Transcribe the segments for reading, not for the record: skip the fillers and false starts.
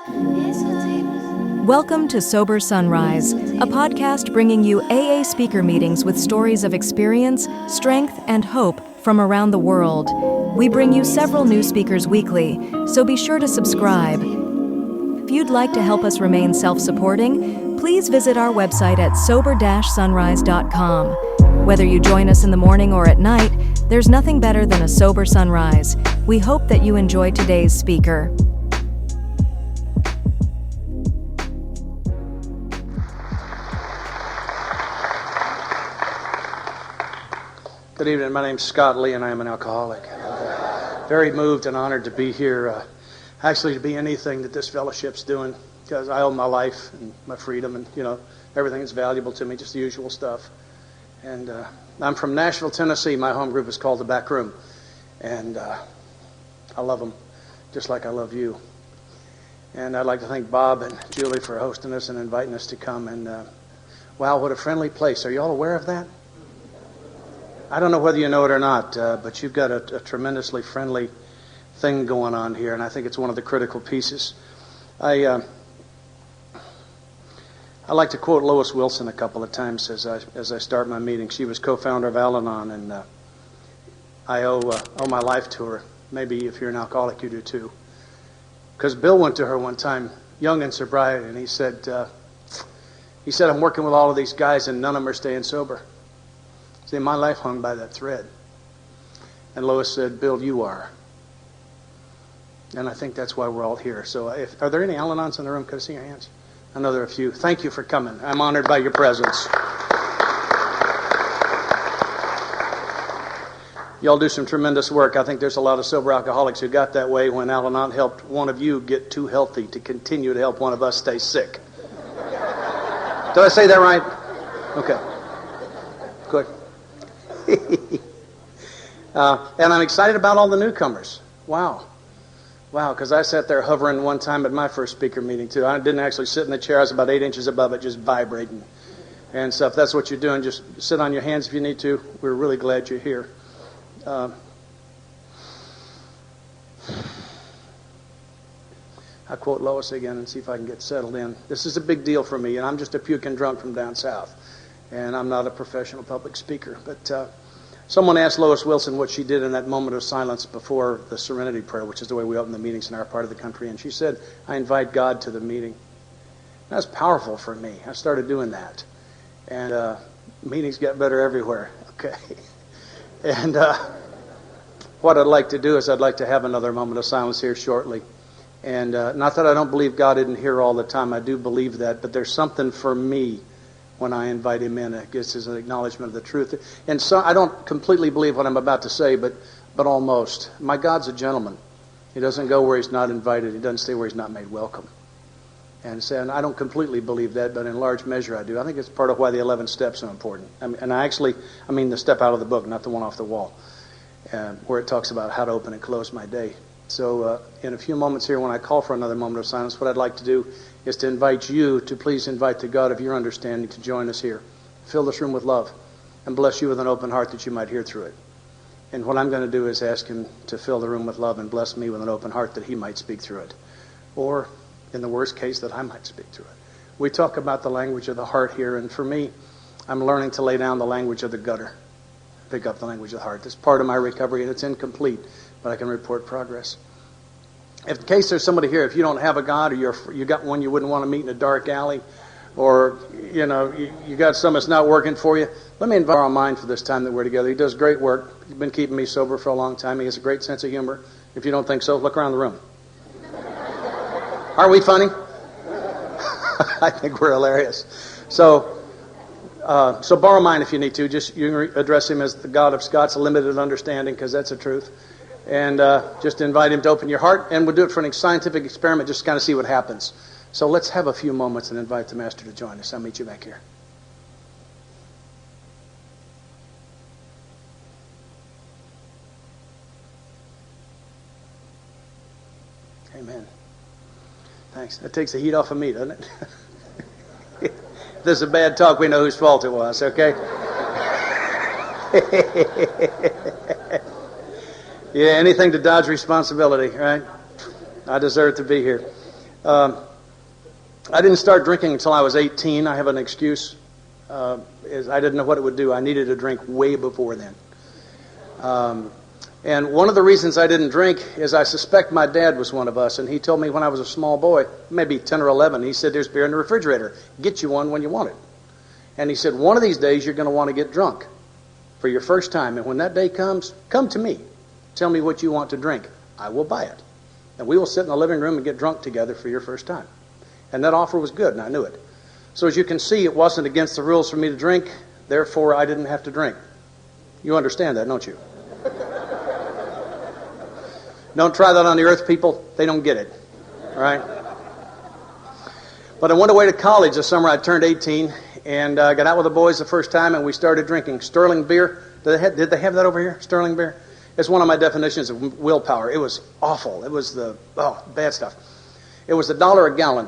Welcome to Sober Sunrise, a podcast bringing you AA speaker meetings with stories of experience, strength, and hope from around the world. We bring you several new speakers weekly, so be sure to subscribe. If you'd like to help us remain self-supporting, please visit our website at sober-sunrise.com. Whether you join us in the morning or at night, there's nothing better than a sober sunrise. We hope that you enjoy today's speaker. Good evening. My name's Scott Lee, and I am an alcoholic. Very moved and honored to be here, actually to be anything that this fellowship's doing, because I owe my life and my freedom and, everything that's valuable to me, just the usual stuff. And I'm from Nashville, Tennessee. My home group is called The Back Room. And I love them just like I love you. And I'd like to thank Bob and Julie for hosting us and inviting us to come. And wow, what a friendly place. Are you all aware of that? I don't know whether you know it or not, but you've got a tremendously friendly thing going on here, and I think it's one of the critical pieces. I like to quote Lois Wilson a couple of times as I start my meeting. She was co-founder of Al-Anon, and I owe my life to her. Maybe if you're an alcoholic, you do too. Because Bill went to her one time, young in sobriety, and he said, I'm working with all of these guys, and none of them are staying sober. See, my life hung by that thread. And Lois said, Bill, you are. And I think that's why we're all here. So are there any Al-Anons in the room? Could I see your hands? I know there are a few. Thank you for coming. I'm honored by your presence. Y'all do some tremendous work. I think there's a lot of sober alcoholics who got that way when Al-Anon helped one of you get too healthy to continue to help one of us stay sick. Did I say that right? Okay. Good. And I'm excited about all the newcomers. Wow, because I sat there hovering one time at my first speaker meeting, too. I didn't actually sit in the chair. I was about 8 inches above it, just vibrating. And so if that's what you're doing, just sit on your hands if you need to. We're really glad you're here. I quote Lois again and see if I can get settled in. This is a big deal for me, and I'm just a puking drunk from down south. And I'm not a professional public speaker. But someone asked Lois Wilson what she did in that moment of silence before the Serenity Prayer, which is the way we open the meetings in our part of the country. And she said, I invite God to the meeting. That's powerful for me. I started doing that. And meetings get better everywhere. Okay. And what I'd like to do is I'd like to have another moment of silence here shortly. And not that I don't believe God isn't here all the time. I do believe that. But there's something for me when I invite him in. I guess is an acknowledgement of the truth. And so I don't completely believe what I'm about to say, but almost. My God's a gentleman. He doesn't go where he's not invited. He doesn't stay where he's not made welcome. And I don't completely believe that, but in large measure I do. I think it's part of why the 11 steps are important. I mean the step out of the book, not the one off the wall, where it talks about how to open and close my day. So in a few moments here, when I call for another moment of silence, what I'd like to do is to invite you to please invite the God of your understanding to join us here. Fill this room with love and bless you with an open heart that you might hear through it. And what I'm going to do is ask him to fill the room with love and bless me with an open heart that he might speak through it. Or, in the worst case, that I might speak through it. We talk about the language of the heart here, and for me, I'm learning to lay down the language of the gutter, pick up the language of the heart. It's part of my recovery, and it's incomplete, but I can report progress. If in case there's somebody here, if you don't have a God, or you got one you wouldn't want to meet in a dark alley, or you got something that's not working for you, let me invite our mind for this time that we're together. He does great work. He's been keeping me sober for a long time. He has a great sense of humor. If you don't think so, look around the room. Are we funny? I think we're hilarious. So borrow mine if you need to. You can address him as the God of Scott's limited understanding, because that's the truth. And just invite him to open your heart. And we'll do it for an scientific experiment, just to kind of see what happens. So let's have a few moments and invite the Master to join us. I'll meet you back here. Amen. Thanks. That takes the heat off of me, doesn't it? If this is a bad talk, we know whose fault it was, okay? Yeah, anything to dodge responsibility, right? I deserve to be here. I didn't start drinking until I was 18. I have an excuse. Is I didn't know what it would do. I needed a drink way before then. And one of the reasons I didn't drink is I suspect my dad was one of us. And he told me when I was a small boy, maybe 10 or 11, he said, there's beer in the refrigerator. Get you one when you want it. And he said, one of these days you're going to want to get drunk for your first time. And when that day comes, come to me. Tell me what you want to drink. I will buy it. And we will sit in the living room and get drunk together for your first time. And that offer was good, and I knew it. So as you can see, it wasn't against the rules for me to drink. Therefore, I didn't have to drink. You understand that, don't you? Don't try that on the earth, people. They don't get it. Right? But I went away to college the summer I turned 18 and got out with the boys the first time, and we started drinking Sterling beer. Did they have that over here? Sterling beer? It's one of my definitions of willpower. It was awful. It was bad stuff. It was $1 a gallon.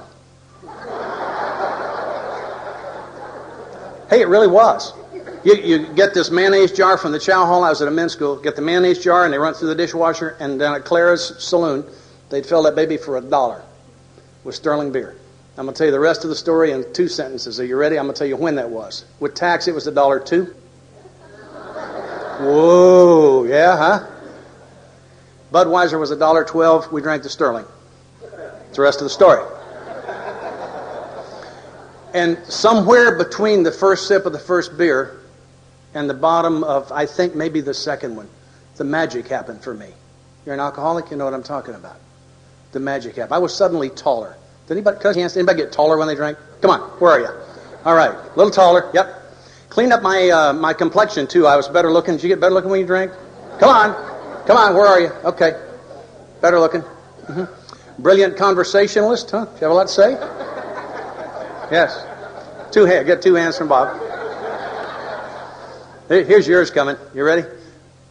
Hey, it really was. You get this mayonnaise jar from the chow hall. I was at a men's school. Get the mayonnaise jar, and they run it through the dishwasher. And down at Clara's Saloon, they'd fill that baby for $1 with Sterling beer. I'm going to tell you the rest of the story in 2 sentences. Are you ready? I'm going to tell you when that was. With tax, it was $1 too. Whoa, yeah, huh? Budweiser was $1.12. We drank the Sterling. That's the rest of the story. And somewhere between the first sip of the first beer and the bottom of, I think, maybe the second one, the magic happened for me. You're an alcoholic, you know what I'm talking about. The magic happened. I was suddenly taller. Did anybody get taller when they drank? Come on, where are you? All right, a little taller, yep. Cleaned up my complexion, too. I was better looking. Did you get better looking when you drank? Come on, where are you? Okay, better looking. Mm-hmm. Brilliant conversationalist, huh? Do you have a lot to say? Yes. Get 2 hands from Bob. Here's yours coming. You ready?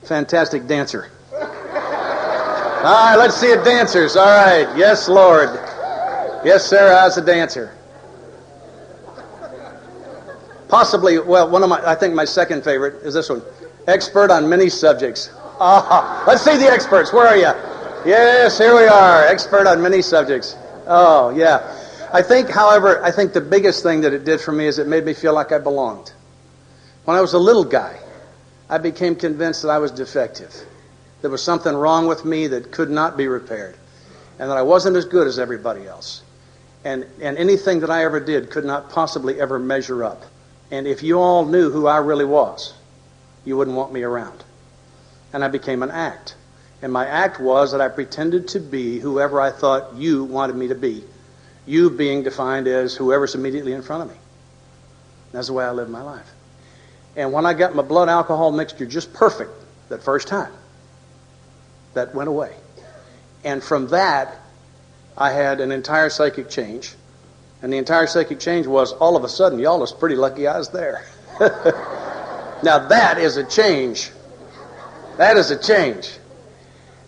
Fantastic dancer. All right, let's see it, dancers. All right. Yes, Lord. Yes, sir. How's a dancer? Possibly, I think my second favorite is this one. Expert on many subjects. Let's see the experts. Where are you? Yes, here we are. Expert on many subjects. Oh, yeah. I think the biggest thing that it did for me is it made me feel like I belonged. When I was a little guy, I became convinced that I was defective. There was something wrong with me that could not be repaired, and that I wasn't as good as everybody else. And anything that I ever did could not possibly ever measure up. And if you all knew who I really was, you wouldn't want me around. And I became an act. And my act was that I pretended to be whoever I thought you wanted me to be. You being defined as whoever's immediately in front of me. That's the way I lived my life. And when I got my blood alcohol mixture just perfect that first time, that went away. And from that, I had an entire psychic change. And the entire psychic change was, all of a sudden, y'all was pretty lucky I was there. Now that is a change. That is a change.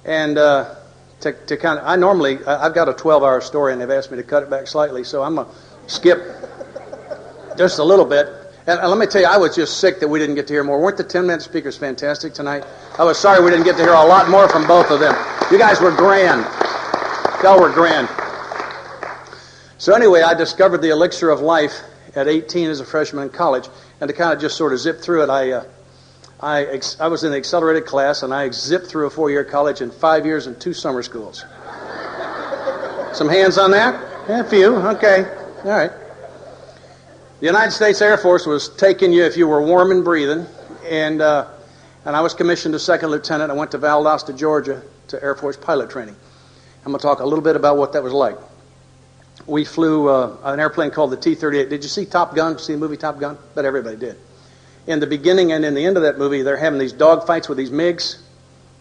And to kind of, I've got a 12-hour story, and they've asked me to cut it back slightly, so I'm going to skip just a little bit. And let me tell you, I was just sick that we didn't get to hear more. Weren't the 10-minute speakers fantastic tonight? I was sorry we didn't get to hear a lot more from both of them. You guys were grand. Y'all were grand. So anyway, I discovered the elixir of life at 18 as a freshman in college, and to kind of just sort of zip through it, I was in the accelerated class, and I zipped through a 4-year college in 5 years and 2 summer schools. Some hands on that? Yeah, a few. Okay. All right. The United States Air Force was taking you if you were warm and breathing, and I was commissioned as second lieutenant. I went to Valdosta, Georgia, to Air Force pilot training. I'm going to talk a little bit about what that was like. We flew an airplane called the T-38. Did you see Top Gun? See the movie Top Gun? Bet everybody did. In the beginning and in the end of that movie, they're having these dog fights with these MiGs.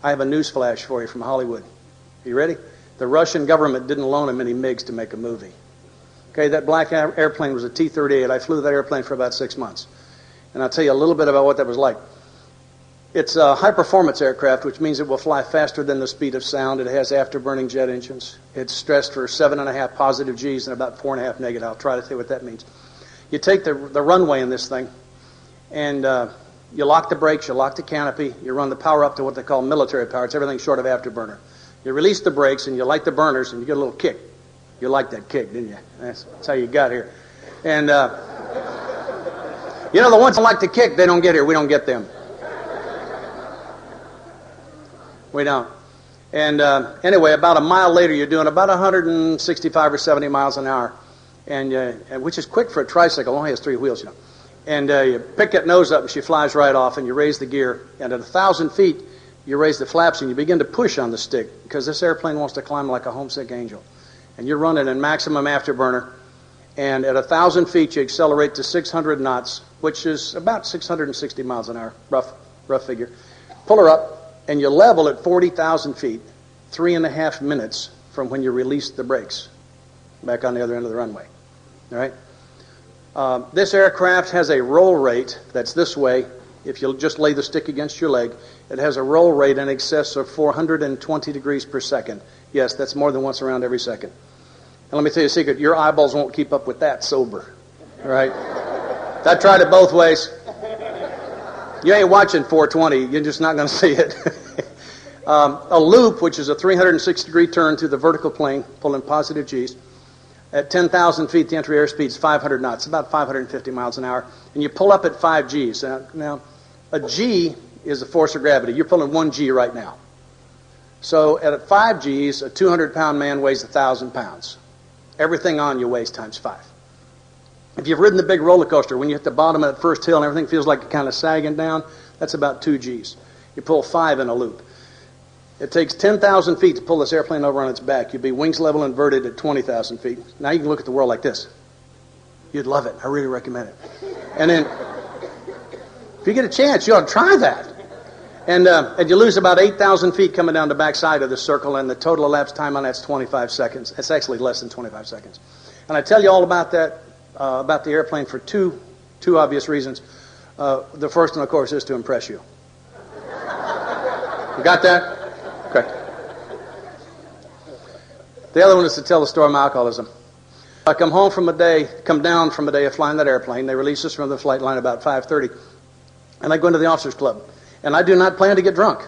I have a news flash for you from Hollywood. Are you ready? The Russian government didn't loan them any MiGs to make a movie. Okay, that black airplane was a T-38. I flew that airplane for about 6 months. And I'll tell you a little bit about what that was like. It's a high-performance aircraft, which means it will fly faster than the speed of sound. It has afterburning jet engines. It's stressed for 7.5 positive Gs and about 4.5 negative. I'll try to tell you what that means. You take the runway in this thing, and you lock the brakes, you lock the canopy, you run the power up to what they call military power. It's everything short of afterburner. You release the brakes, and you light the burners, and you get a little kick. You liked that kick, didn't you? That's how you got here. And, you know, the ones that like to kick, they don't get here. We don't get them. We don't. And anyway, about a mile later, you're doing about 165 or 70 miles an hour, and which is quick for a tricycle. It only has 3 wheels, you know. And you pick that nose up, and she flies right off, and you raise the gear. And at 1,000 feet, you raise the flaps, and you begin to push on the stick, because this airplane wants to climb like a homesick angel. And you're running in maximum afterburner. And at 1,000 feet, you accelerate to 600 knots, which is about 660 miles an hour, rough figure. Pull her up, and you level at 40,000 feet, 3.5 minutes from when you release the brakes, back on the other end of the runway. All right? This aircraft has a roll rate that's this way. If you'll just lay the stick against your leg, it has a roll rate in excess of 420 degrees per second. Yes, that's more than once around every second. And let me tell you a secret, your eyeballs won't keep up with that sober. All right? I tried it both ways. You ain't watching 420. You're just not going to see it. A loop, which is a 360-degree turn through the vertical plane, pulling positive G's. At 10,000 feet, the entry airspeed is 500 knots, about 550 miles an hour. And you pull up at 5 G's. Now, a G is the force of gravity. You're pulling 1 G right now. So at 5 G's, a 200-pound man weighs 1,000 pounds. Everything on you weighs times 5. If you've ridden the big roller coaster, when you hit the bottom of that first hill and everything feels like it's kind of sagging down, that's about 2 G's. You pull 5 in a loop. It takes 10,000 feet to pull this airplane over on its back. You'd be wings level inverted at 20,000 feet. Now you can look at the world like this. You'd love it. I really recommend it. And then, if you get a chance, you ought to try that. And you lose about 8,000 feet coming down the backside of the circle, and the total elapsed time on that's 25 seconds. It's actually less than 25 seconds. And I tell you all about that, about the airplane for two obvious reasons. The first one, of course, is to impress you. You got that? Okay. The other one is to tell the story of my alcoholism. I come down from a day of flying that airplane. They release us from the flight line about 5:30, and I go into the officers' club. And I do not plan to get drunk.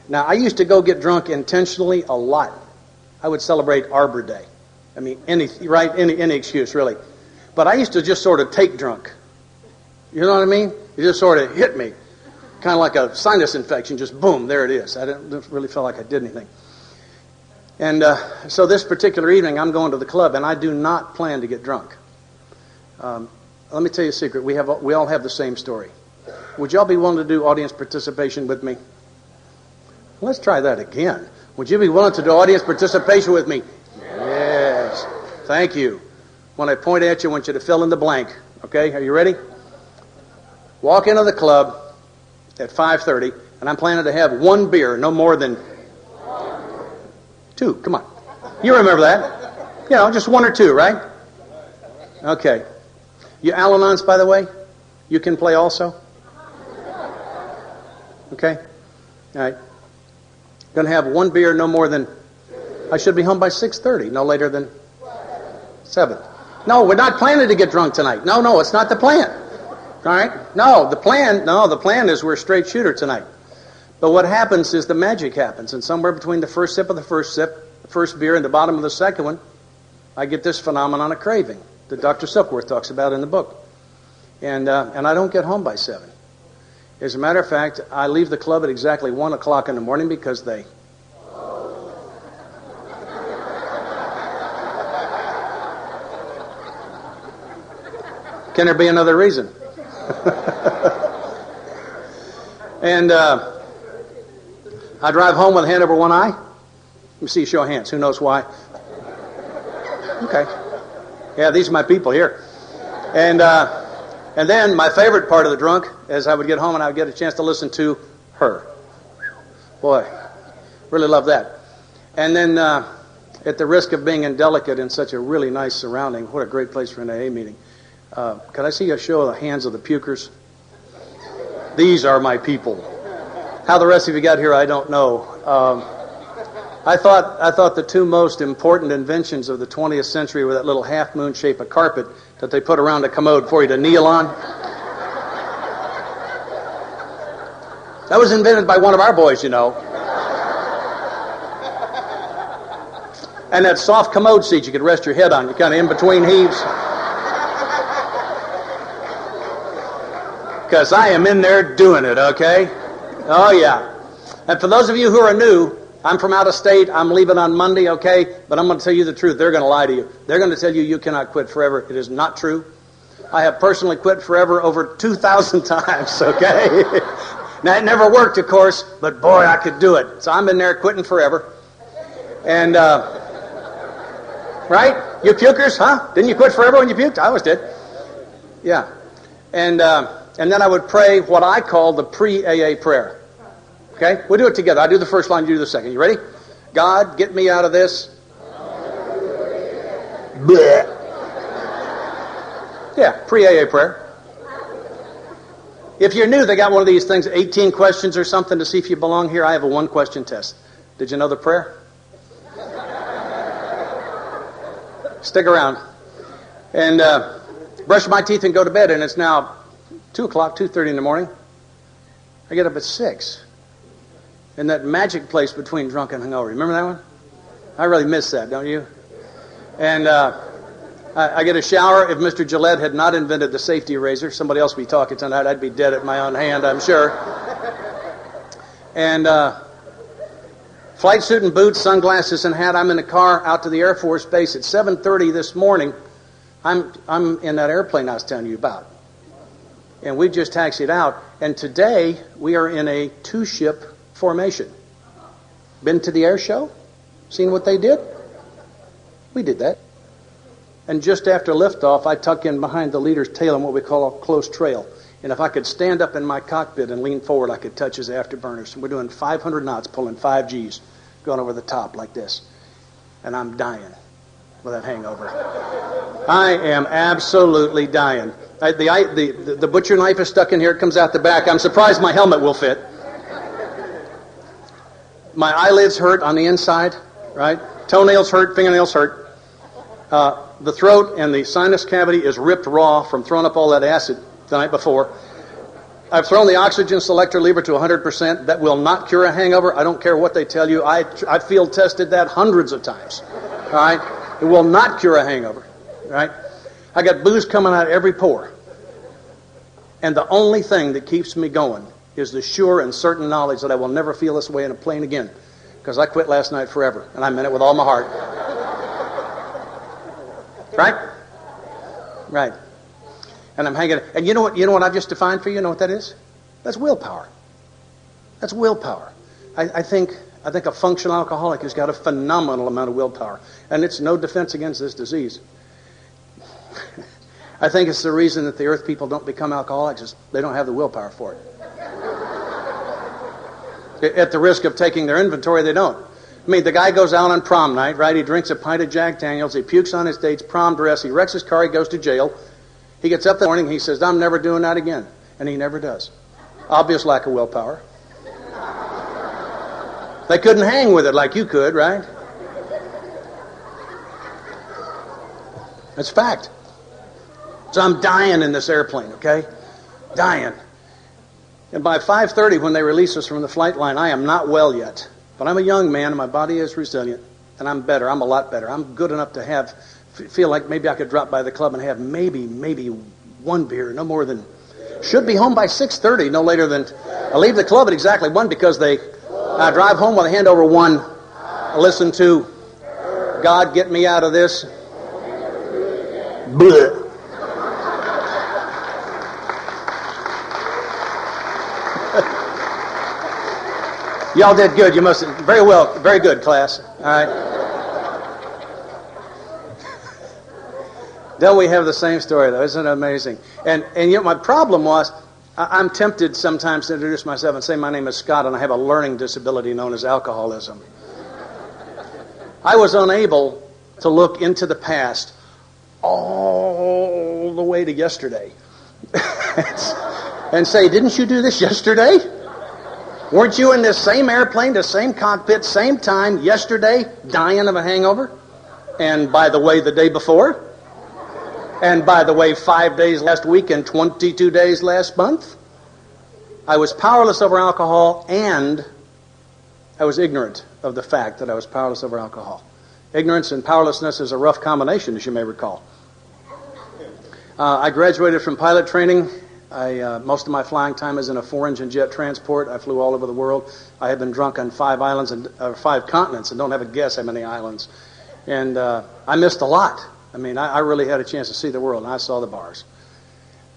Now, I used to go get drunk intentionally a lot. I would celebrate Arbor Day. I mean, any excuse, really. But I used to just sort of take drunk. You know what I mean? It just sort of hit me. Kind of like a sinus infection, just boom, there it is. I didn't really feel like I did anything. And so this particular evening, I'm going to the club, and I do not plan to get drunk. Let me tell you a secret. We all have the same story. Would y'all be willing to do audience participation with me? Let's try that again. Would you be willing to do audience participation with me? Yes. Thank you. When I point at you, I want you to fill in the blank. Okay, are you ready? Walk into the club at 5:30, and I'm planning to have 1 beer, no more than 2. Come on. You remember that. You know, just 1 or 2, right? Okay. You Al-Anons, by the way, you can play also? Okay? All right. Going to have 1 beer, no more than... I should be home by 6:30, no later than 7. No, we're not planning to get drunk tonight. No, it's not the plan. All right? No, the plan is we're a straight shooter tonight. But what happens is the magic happens. And somewhere between the first sip of the first beer, and the bottom of the second one, I get this phenomenon of craving that Dr. Silkworth talks about in the book. And I don't get home by 7. As a matter of fact, I leave the club at exactly 1 o'clock in the morning because they... Can there be another reason? And I drive home with a hand over one eye. Let me see you show of hands. Who knows why? Okay. Yeah, these are my people here. And then my favorite part of the drunk is I would get home and I would get a chance to listen to her. Boy, really love that. And then at the risk of being indelicate in such a really nice surrounding, what a great place for an AA meeting. Could I see a show of the hands of the pukers? These are my people. How the rest of you got here, I don't know. I thought the 2 most important inventions of the 20th century were that little half-moon shape of carpet that they put around a commode for you to kneel on. That was invented by one of our boys, you know. And that soft commode seat you could rest your head on. You're kind of in between heaves. Because I am in there doing it, okay? Oh, yeah. And for those of you who are new, I'm from out of state. I'm leaving on Monday, okay? But I'm going to tell you the truth. They're going to lie to you. They're going to tell you you cannot quit forever. It is not true. I have personally quit forever over 2,000 times, okay? Now, it never worked, of course, but boy, I could do it. So I'm in there quitting forever. And, right? You pukers, huh? Didn't you quit forever when you puked? I always did. Yeah. And then I would pray what I call the pre-AA prayer. Okay? We'll do it together. I do the first line, you do the second. You ready? God, get me out of this. Blech. Yeah, pre-AA prayer. If you're new, they got one of these things, 18 questions or something to see if you belong here. I have a one-question test. Did you know the prayer? Stick around. And brush my teeth and go to bed, and it's now 2 o'clock, 2:30 in the morning. I get up at 6. In that magic place between drunk and hungover. Remember that one? I really miss that, don't you? And I get a shower. If Mr. Gillette had not invented the safety razor, somebody else would be talking tonight. I'd be dead at my own hand, I'm sure. And flight suit and boots, sunglasses and hat. I'm in the car out to the Air Force Base at 7:30 this morning. I'm in that airplane I was telling you about. And we just taxied out. And today we are in a 2-ship formation. Been to the air show? Seen what they did? We did that. And just after liftoff, I tuck in behind the leader's tail in what we call a close trail. And if I could stand up in my cockpit and lean forward, I could touch his afterburners. And we're doing 500 knots, pulling 5 Gs, going over the top like this. And I'm dying with that hangover. I am absolutely dying. The butcher knife is stuck in here. It comes out the back. I'm surprised my helmet will fit. My eyelids hurt on the inside, right? Toenails hurt, fingernails hurt. The throat and the sinus cavity is ripped raw from throwing up all that acid the night before. I've thrown the oxygen selector lever to 100%. That will not cure a hangover. I don't care what they tell you. I field tested that hundreds of times. All right? It will not cure a hangover. Right? I got booze coming out every pore. And the only thing that keeps me going is the sure and certain knowledge that I will never feel this way in a plane again. Because I quit last night forever. And I meant it with all my heart. Right? Right. And I'm hanging. And you know what I've just defined for you? You know what that is? That's willpower. That's willpower. I think a functional alcoholic has got a phenomenal amount of willpower. And it's no defense against this disease. I think it's the reason that the earth people don't become alcoholics is they don't have the willpower for it. At the risk of taking their inventory, they don't. I mean, the guy goes out on prom night, right? He drinks a pint of Jack Daniels. He pukes on his date's prom dress. He wrecks his car. He goes to jail. He gets up in the morning. He says, I'm never doing that again. And he never does. Obvious lack of willpower. They couldn't hang with it like you could, right? That's fact. So I'm dying in this airplane, okay? Dying. And by 5:30, when they release us from the flight line, I am not well yet. But I'm a young man, and my body is resilient, and I'm better. I'm a lot better. I'm good enough to feel like maybe I could drop by the club and have maybe one beer, no more than. Should be home by 6:30, no later than. I leave the club at exactly 1 because I drive home with a hand over 1. I listen to God, get me out of this. Blech. Y'all did good. You must very well, very good, class. All right. Don't we have the same story though? Isn't it amazing? And my problem was, I'm tempted sometimes to introduce myself and say my name is Scott and I have a learning disability known as alcoholism. I was unable to look into the past all the way to yesterday and say, didn't you do this yesterday? Weren't you in this same airplane, the same cockpit, same time, yesterday, dying of a hangover? And by the way, the day before? And by the way, 5 days last week and 22 days last month? I was powerless over alcohol, and I was ignorant of the fact that I was powerless over alcohol. Ignorance and powerlessness is a rough combination, as you may recall. I graduated from pilot training. Most of my flying time is in a 4-engine jet transport. I flew all over the world. I have been drunk on 5 continents and don't have a guess how many islands. And I missed a lot. I mean, I really had a chance to see the world, and I saw the bars.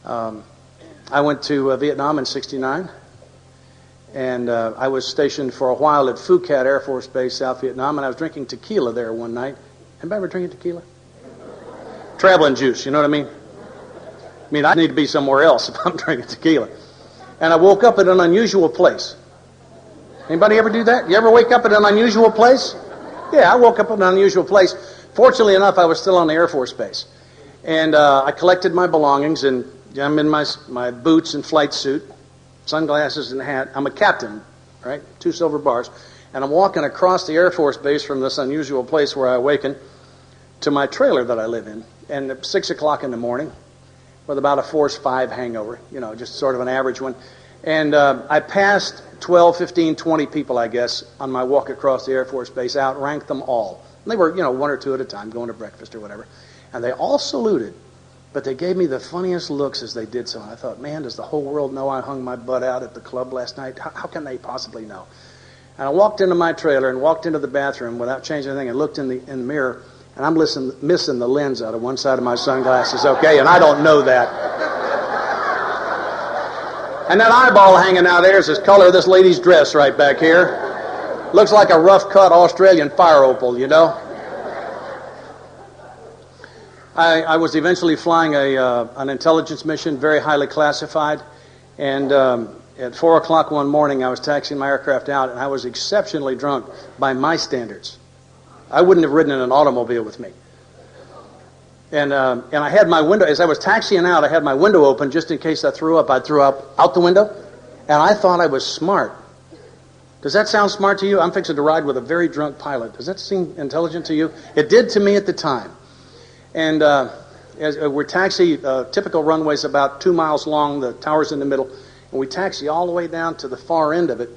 I went to Vietnam in '69, and I was stationed for a while at Phu Cat Air Force Base, South Vietnam, and I was drinking tequila there one night. Anybody ever drinking tequila? Traveling juice, you know what I mean? I mean, I need to be somewhere else if I'm drinking tequila. And I woke up at an unusual place. Anybody ever do that? You ever wake up at an unusual place? Yeah, I woke up at an unusual place. Fortunately enough, I was still on the Air Force Base. And I collected my belongings, and I'm in my boots and flight suit, sunglasses and hat. I'm a captain, right? 2 silver bars. And I'm walking across the Air Force Base from this unusual place where I awakened to my trailer that I live in. And at 6 o'clock in the morning, with about a Force 5 hangover, you know, just sort of an average one. And I passed 12, 15, 20 people, I guess, on my walk across the Air Force Base, outranked them all. And they were, you know, 1 or 2 at a time, going to breakfast or whatever. And they all saluted, but they gave me the funniest looks as they did so. And I thought, man, does the whole world know I hung my butt out at the club last night? How can they possibly know? And I walked into my trailer and walked into the bathroom without changing anything and looked in the mirror, and I'm missing the lens out of one side of my sunglasses, okay? And I don't know that. And that eyeball hanging out there is the color of this lady's dress right back here. Looks like a rough-cut Australian fire opal, you know? I was eventually flying an intelligence mission, very highly classified, and at 4 o'clock one morning, I was taxiing my aircraft out, and I was exceptionally drunk by my standards. I wouldn't have ridden in an automobile with me. And I had my window, as I was taxiing out, I had my window open just in case I threw up. I threw up out the window, and I thought I was smart. Does that sound smart to you? I'm fixing to ride with a very drunk pilot. Does that seem intelligent to you? It did to me at the time. And as we're taxi, typical runway's about 2 miles long, the tower's in the middle, and we taxi all the way down to the far end of it.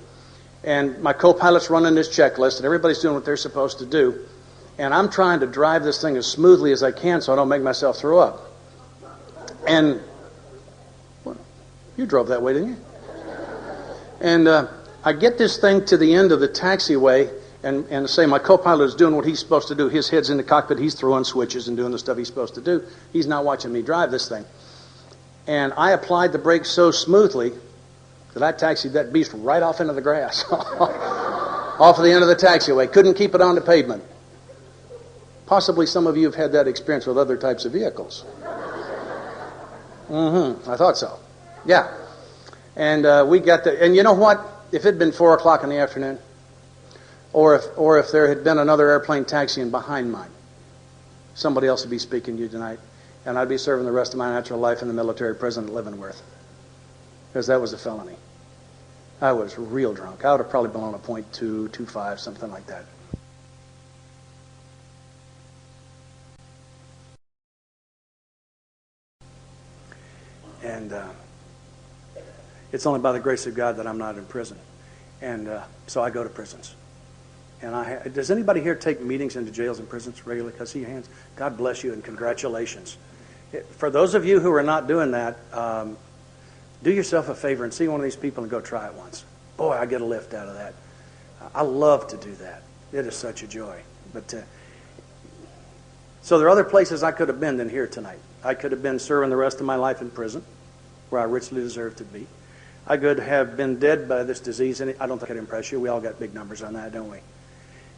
And my co-pilot's running this checklist, and everybody's doing what they're supposed to do. And I'm trying to drive this thing as smoothly as I can so I don't make myself throw up. And well, you drove that way, didn't you? And I get this thing to the end of the taxiway, and say my co-pilot is doing what he's supposed to do. His head's in the cockpit. He's throwing switches and doing the stuff he's supposed to do. He's not watching me drive this thing. And I applied the brakes so smoothly that I taxied that beast right off into the grass. Off of the end of the taxiway. Couldn't keep it on the pavement. Possibly some of you have had that experience with other types of vehicles. I thought so. Yeah. And we got the... And you know what? If it had been 4 o'clock in the afternoon, or if there had been another airplane taxiing behind mine, somebody else would be speaking to you tonight, and I'd be serving the rest of my natural life in the military prison at Leavenworth, because that was a felony. I was real drunk. I would have probably been on a .2, 2.5, something like that. And it's only by the grace of God that I'm not in prison. And so I go to prisons. And does anybody here take meetings into jails and prisons regularly? Can I see your hands? God bless you and congratulations. For those of you who are not doing that, do yourself a favor and see one of these people and go try it once. Boy, I get a lift out of that. I love to do that. It is such a joy. But so there are other places I could have been than here tonight. I could have been serving the rest of my life in prison, where I richly deserve to be. I could have been dead by this disease, and I don't think I'd impress you. We all got big numbers on that, don't we?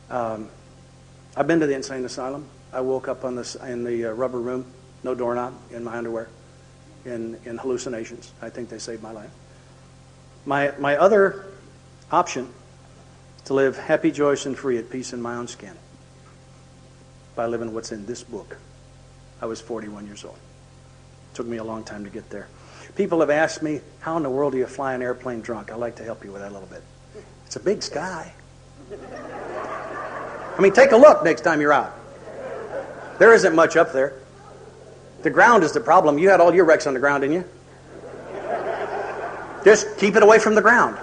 I've been to the insane asylum. I woke up in the rubber room, no doorknob, in my underwear, in hallucinations. I think they saved my life. My other option, to live happy, joyous, and free at peace in my own skin, by living what's in this book. I was 41 years old. It took me a long time to get there. People have asked me, how in the world do you fly an airplane drunk? I'd like to help you with that a little bit. It's a big sky. I mean, take a look next time you're out. There isn't much up there. The ground is the problem. You had all your wrecks on the ground, didn't you? Just keep it away from the ground.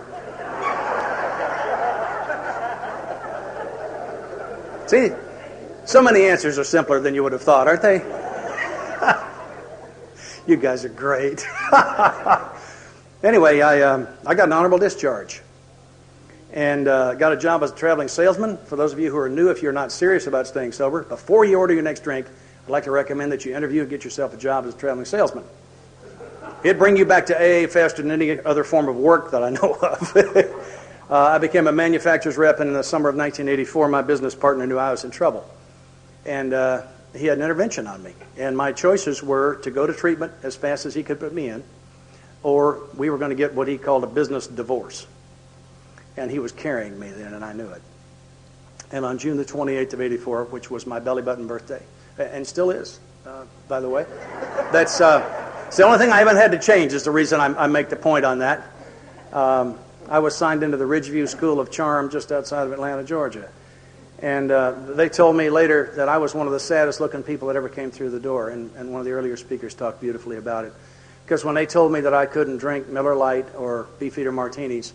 See, So many answers are simpler than you would have thought, aren't they? You guys are great. Anyway, I got an honorable discharge and got a job as a traveling salesman. For those of you who are new, if you're not serious about staying sober, before you order your next drink, I'd like to recommend that you interview and get yourself a job as a traveling salesman. It'd bring you back to AA faster than any other form of work that I know of. I became a manufacturer's rep, and in the summer of 1984, my business partner knew I was in trouble. And he had an intervention on me. And my choices were to go to treatment as fast as he could put me in, or we were going to get what he called a business divorce. And he was carrying me then, and I knew it. And on June the 28th of 84, which was my belly button birthday, and still is, by the way, that's it's the only thing I haven't had to change is the reason I make the point on that. I was signed into the Ridgeview School of Charm just outside of Atlanta, Georgia. And they told me later that I was one of the saddest looking people that ever came through the door. And one of the earlier speakers talked beautifully about it. Because when they told me that I couldn't drink Miller Lite or Beefeater martinis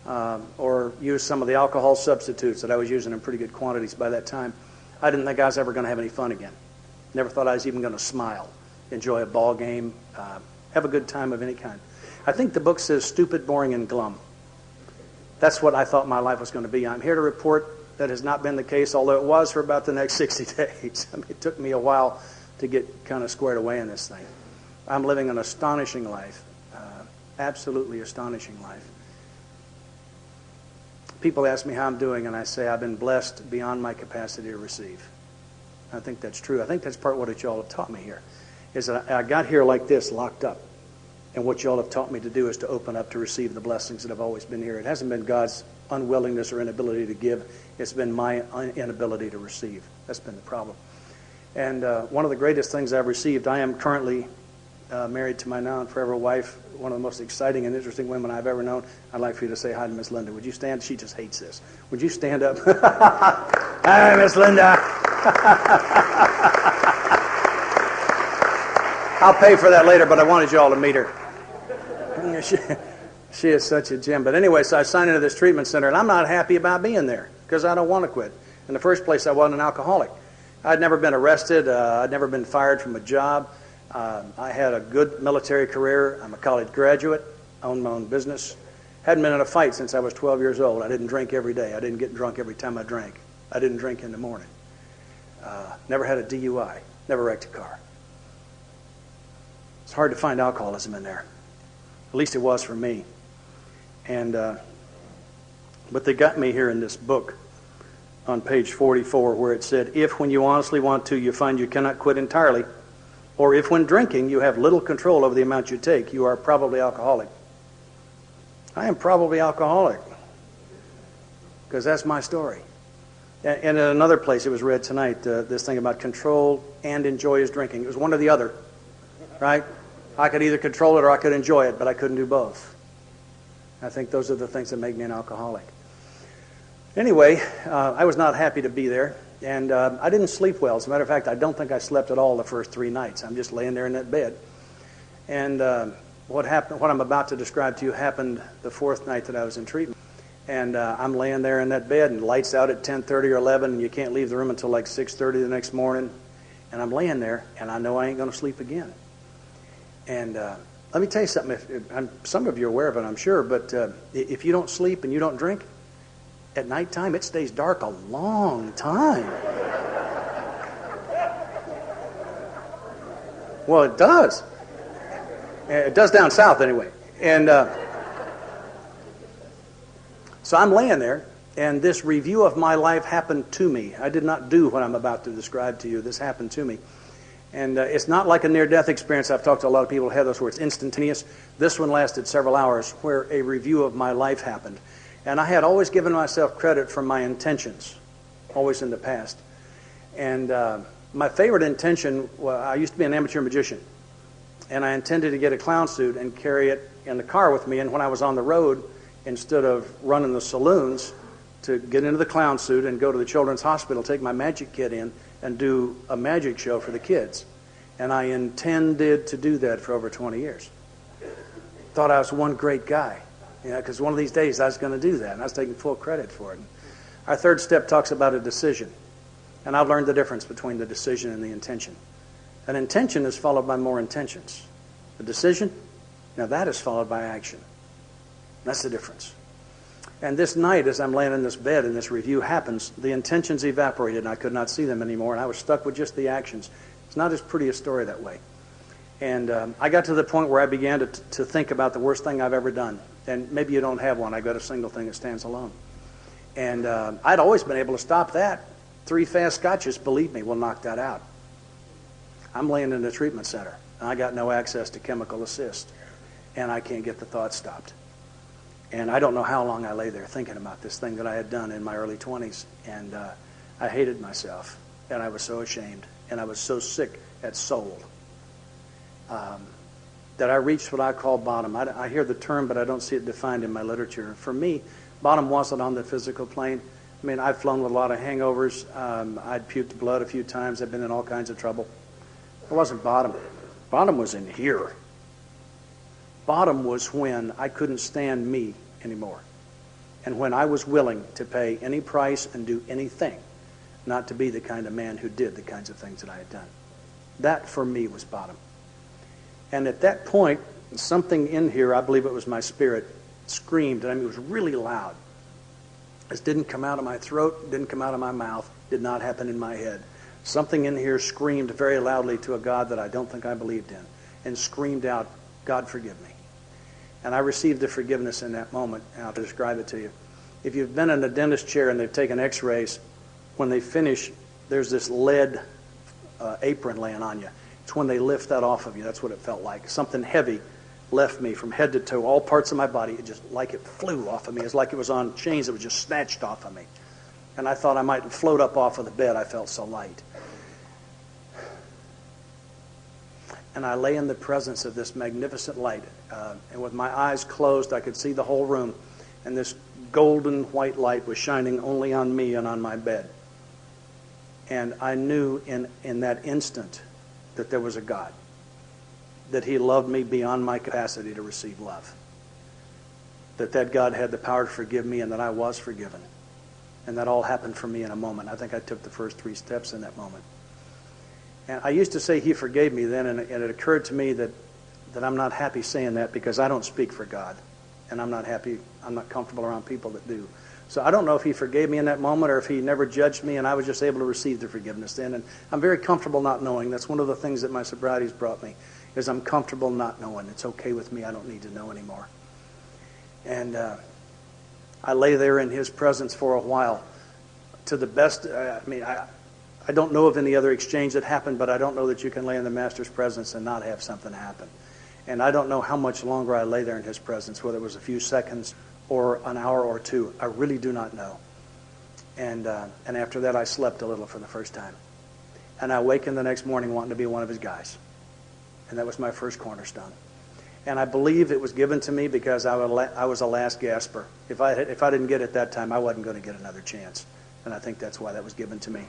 or use some of the alcohol substitutes that I was using in pretty good quantities by that time, I didn't think I was ever going to have any fun again. Never thought I was even going to smile, enjoy a ball game, have a good time of any kind. I think the book says stupid, boring, and glum. That's what I thought my life was going to be. I'm here to report that has not been the case, although it was for about the next 60 days. I mean, it took me a while to get kind of squared away in this thing. I'm living an astonishing life, absolutely astonishing life. People ask me how I'm doing, and I say I've been blessed beyond my capacity to receive. I think that's true. I think that's part of what y'all have taught me here, is that I got here like this, locked up. And what y'all have taught me to do is to open up to receive the blessings that have always been here. It hasn't been God's unwillingness or inability to give. It's been my inability to receive. That's been the problem. And one of the greatest things I've received, I am currently married to my now and forever wife, one of the most exciting and interesting women I've ever known. I'd like for you to say hi to Miss Linda. Would you stand? She just hates this. Would you stand up? Hi, Miss Linda. I'll pay for that later, but I wanted you all to meet her. She is such a gem. But anyway, so I signed into this treatment center, and I'm not happy about being there because I don't want to quit. In the first place, I wasn't an alcoholic. I'd never been arrested. I'd never been fired from a job. I had a good military career. I'm a college graduate. Owned my own business. Hadn't been in a fight since I was 12 years old. I didn't drink every day. I didn't get drunk every time I drank. I didn't drink in the morning. Never had a DUI. Never wrecked a car. It's hard to find alcoholism in there. At least it was for me. And but they got me here in this book on page 44 where it said, if when you honestly want to, you find you cannot quit entirely, or if when drinking you have little control over the amount you take, you are probably alcoholic. I am probably alcoholic because that's my story. And in another place it was read tonight, this thing about control and enjoy his drinking. It was one or the other, right? I could either control it or I could enjoy it, but I couldn't do both. I think those are the things that make me an alcoholic. Anyway, I was not happy to be there, and I didn't sleep well. As a matter of fact, I don't think I slept at all the first 3 nights. I'm just laying there in that bed. And what happened? What I'm about to describe to you happened the 4th night that I was in treatment. And I'm laying there in that bed, and lights out at 10:30 or 11, and you can't leave the room until like 6:30 the next morning. And I'm laying there, and I know I ain't going to sleep again. And let me tell you something. Some of you are aware of it, I'm sure, but if you don't sleep and you don't drink, at nighttime it stays dark a long time. Well, it does. It does down south anyway. And so I'm laying there, and this review of my life happened to me. I did not do what I'm about to describe to you. This happened to me. And it's not like a near-death experience. I've talked to a lot of people who have those where it's instantaneous. This one lasted several hours where a review of my life happened. And I had always given myself credit for my intentions, always in the past. And my favorite intention, well, I used to be an amateur magician. And I intended to get a clown suit and carry it in the car with me. And when I was on the road, instead of running the saloons, to get into the clown suit and go to the children's hospital, take my magic kit in, and do a magic show for the kids. And I intended to do that for over 20 years. Thought I was one great guy, because one of these days I was going to do that, and I was taking full credit for it. Our 3rd step talks about a decision. And I've learned the difference between the decision and the intention. An intention is followed by more intentions. The decision, now that is followed by action. That's the difference. And this night, as I'm laying in this bed and this review happens, the intentions evaporated and I could not see them anymore, and I was stuck with just the actions. It's not as pretty a story that way. And I got to the point where I began to think about the worst thing I've ever done. And maybe you don't have one. I've got a single thing that stands alone. And I'd always been able to stop that. 3 fast scotches, believe me, will knock that out. I'm laying in a treatment center, and I got no access to chemical assist, and I can't get the thoughts stopped. And I don't know how long I lay there thinking about this thing that I had done in my early 20s, and I hated myself, and I was so ashamed, and I was so sick at soul that I reached what I call bottom. I hear the term, but I don't see it defined in my literature. For me, bottom wasn't on the physical plane. I mean, I've flown with a lot of hangovers. I'd puked blood a few times. I've been in all kinds of trouble. It wasn't bottom. Bottom was in here. Bottom was when I couldn't stand me anymore. And when I was willing to pay any price and do anything not to be the kind of man who did the kinds of things that I had done. That, for me, was bottom. And at that point, something in here, I believe it was my spirit, screamed. And I mean, it was really loud. This didn't come out of my throat, didn't come out of my mouth, did not happen in my head. Something in here screamed very loudly to a God that I don't think I believed in, and screamed out, God, forgive me. And I received the forgiveness in that moment, and I'll describe it to you. If you've been in a dentist chair and they've taken x-rays, when they finish, there's this lead apron laying on you. It's when they lift that off of you. That's what it felt like. Something heavy left me from head to toe, all parts of my body. It just like it flew off of me. It's like it was on chains that was just snatched off of me. And I thought I might float up off of the bed. I felt so light. And I lay in the presence of this magnificent light. And with my eyes closed, I could see the whole room. And this golden white light was shining only on me and on my bed. And I knew in that instant that there was a God. That He loved me beyond my capacity to receive love. That God had the power to forgive me and that I was forgiven. And that all happened for me in a moment. I think I took the first 3 steps in that moment. And I used to say He forgave me then, and it occurred to me that I'm not happy saying that because I don't speak for God. And I'm not happy, I'm not comfortable around people that do. So I don't know if He forgave me in that moment or if He never judged me and I was just able to receive the forgiveness then. And I'm very comfortable not knowing. That's one of the things that my sobriety has brought me, is I'm comfortable not knowing. It's okay with me. I don't need to know anymore. And I lay there in His presence for a while. To the best, I don't know of any other exchange that happened, but I don't know that you can lay in the Master's presence and not have something happen. And I don't know how much longer I lay there in His presence, whether it was a few seconds or an hour or 2. I really do not know. And after that, I slept a little for the first time. And I awakened the next morning wanting to be one of His guys. And that was my first cornerstone. And I believe it was given to me because I was a last gasper. If I didn't get it that time, I wasn't going to get another chance. And I think that's why that was given to me.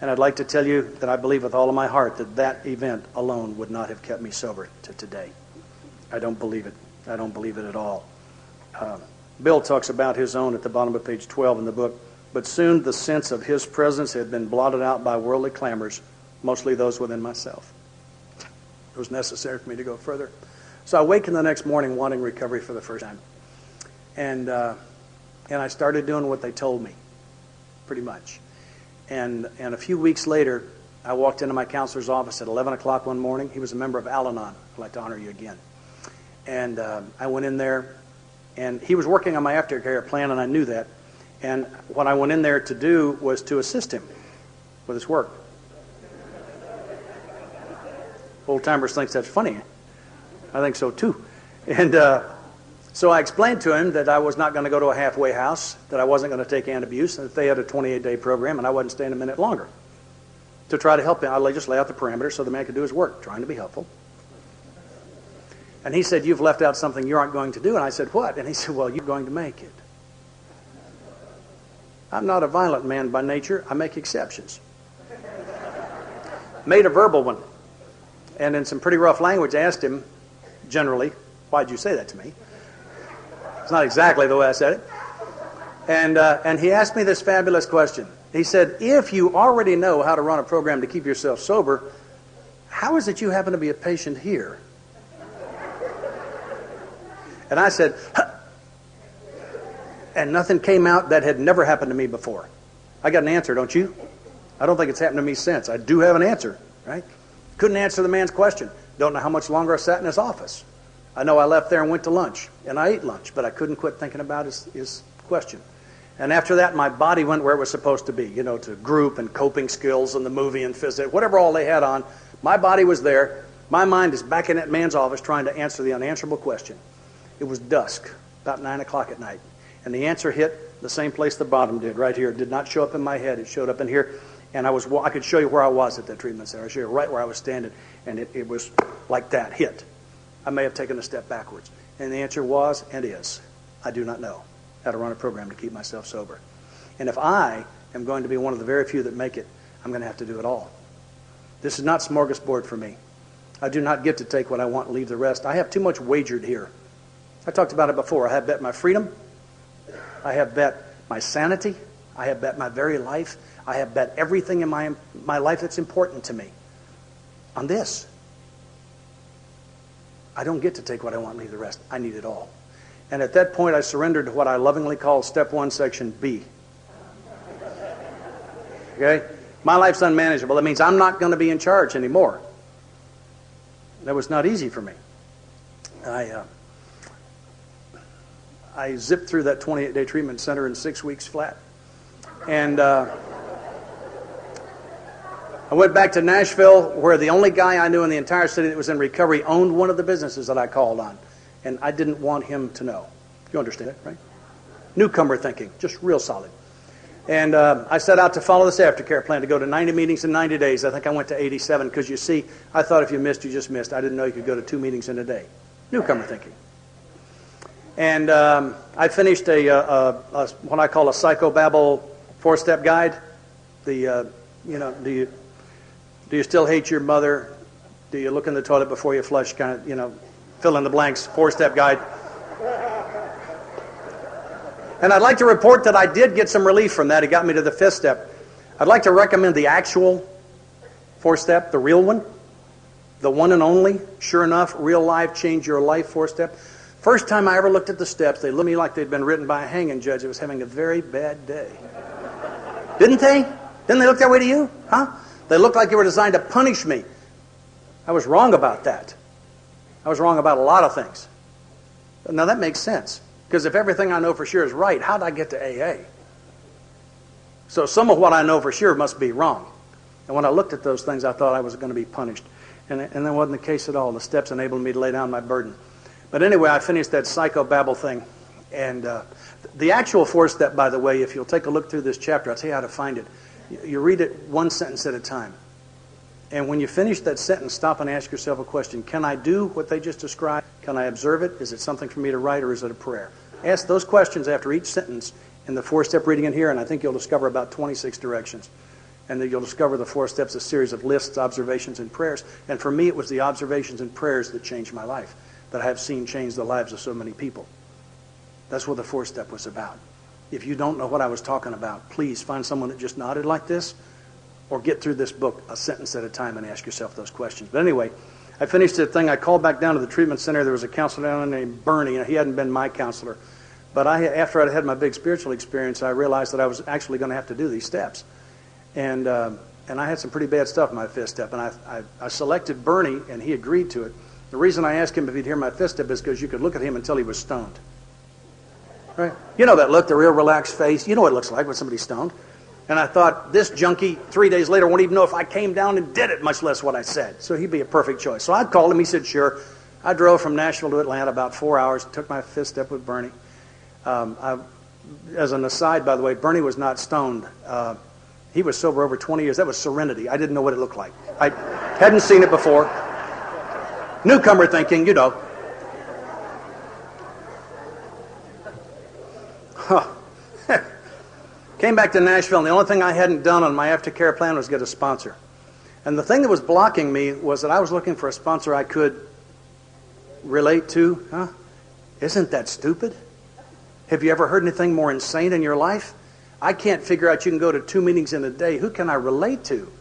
And I'd like to tell you that I believe with all of my heart that event alone would not have kept me sober to today. I don't believe it. I don't believe it at all. Bill talks about his own at the bottom of page 12 in the book. But soon the sense of his presence had been blotted out by worldly clamors, mostly those within myself. It was necessary for me to go further. So I awakened the next morning wanting recovery for the first time. And I started doing what they told me, pretty much. And a few weeks later, I walked into my counselor's office at 11 o'clock one morning. He was a member of Al-Anon. I'd like to honor you again. And I went in there, and he was working on my aftercare plan, and I knew that. And what I went in there to do was to assist him with his work. Old-timers think that's funny. I think so, too. And so I explained to him that I was not going to go to a halfway house, that I wasn't going to take antabuse, and that they had a 28-day program, and I wasn't staying a minute longer to try to help him. I just lay out the parameters so the man could do his work, trying to be helpful. And he said, "You've left out something you aren't going to do." And I said, "What?" And he said, "Well, you're going to make it." I'm not a violent man by nature. I make exceptions. Made a verbal one. And in some pretty rough language, asked him, generally, "Why'd you say that to me?" It's not exactly the way I said it. And he asked me this fabulous question. He said, if you already know how to run a program to keep yourself sober, how is it you happen to be a patient here? And I said, huh. And nothing came out that had never happened to me before. I got an answer, don't you? I don't think it's happened to me since. I do have an answer, right? Couldn't answer the man's question. Don't know how much longer I sat in his office. I know I left there and went to lunch, and I ate lunch, but I couldn't quit thinking about his question. And after that, my body went where it was supposed to be, to group and coping skills and the movie and physics, whatever all they had on. My body was there. My mind is back in that man's office trying to answer the unanswerable question. It was dusk, about 9 o'clock at night. And the answer hit the same place the bottom did, right here. It did not show up in my head. It showed up in here. And I could show you where I was at that treatment center. I show you right where I was standing. And it was like that, hit. I may have taken a step backwards. And the answer was, and is, I do not know how to run a program to keep myself sober. And if I am going to be one of the very few that make it, I'm going to have to do it all. This is not smorgasbord for me. I do not get to take what I want and leave the rest. I have too much wagered here. I talked about it before. I have bet my freedom. I have bet my sanity. I have bet my very life. I have bet everything in my life that's important to me on this. I don't get to take what I want and leave the rest. I need it all. And at that point, I surrendered to what I lovingly call Step 1, Section B. Okay? My life's unmanageable. That means I'm not going to be in charge anymore. That was not easy for me. I zipped through that 28-day treatment center in 6 weeks flat. And I went back to Nashville, where the only guy I knew in the entire city that was in recovery owned one of the businesses that I called on. And I didn't want him to know. You understand, right? Newcomer thinking, just real solid. And I set out to follow this aftercare plan to go to 90 meetings in 90 days. I think I went to 87 because, you see, I thought if you missed, you just missed. I didn't know you could go to 2 meetings in a day. Newcomer thinking. And I finished what I call a psychobabble 4-step guide. Do you still hate your mother? Do you look in the toilet before you flush? Kind of, fill in the blanks, 4-step guide. And I'd like to report that I did get some relief from that. It got me to the 5th step. I'd like to recommend the actual 4-step, the real one, the one and only, sure enough, real life, change your life 4-step. First time I ever looked at the steps, they looked at me like they'd been written by a hanging judge that was having a very bad day. Didn't they? Didn't they look that way to you? Huh? They looked like they were designed to punish me. I was wrong about that. I was wrong about a lot of things. Now that makes sense. Because if everything I know for sure is right, how did I get to AA? So some of what I know for sure must be wrong. And when I looked at those things, I thought I was going to be punished. And that wasn't the case at all. The steps enabled me to lay down my burden. But anyway, I finished that psychobabble thing. And the actual 4-step, by the way, if you'll take a look through this chapter, I'll tell you how to find it. You read it one sentence at a time. And when you finish that sentence, stop and ask yourself a question. Can I do what they just described? Can I observe it? Is it something for me to write, or is it a prayer? Ask those questions after each sentence in the 4-step reading in here, and I think you'll discover about 26 directions. And then you'll discover the 4 steps, a series of lists, observations, and prayers. And for me, it was the observations and prayers that changed my life, that I have seen change the lives of so many people. That's what the 4-step was about. If you don't know what I was talking about, please find someone that just nodded like this, or get through this book a sentence at a time and ask yourself those questions. But anyway, I finished the thing. I called back down to the treatment center. There was a counselor down there named Bernie. He hadn't been my counselor. But after I'd had my big spiritual experience, I realized that I was actually going to have to do these steps. And I had some pretty bad stuff in my 5th step. And I selected Bernie, and he agreed to it. The reason I asked him if he'd hear my 5th step is because you could look at him until he was stoned. Right? You know that look, the real relaxed face. You know what it looks like when somebody's stoned. And I thought, this junkie 3 days later won't even know if I came down and did it, much less what I said. So he'd be a perfect choice. So I called him. He said, sure. I drove from Nashville to Atlanta about 4 hours, took my 5th step with Bernie. As an aside, by the way, Bernie was not stoned. He was sober over 20 years. That was serenity. I didn't know what it looked like. I hadn't seen it before. Newcomer thinking, Came back to Nashville, and the only thing I hadn't done on my aftercare plan was get a sponsor. And the thing that was blocking me was that I was looking for a sponsor I could relate to. Isn't that stupid? Have you ever heard anything more insane in your life? I can't figure out you can go to 2 meetings in a day. Who can I relate to?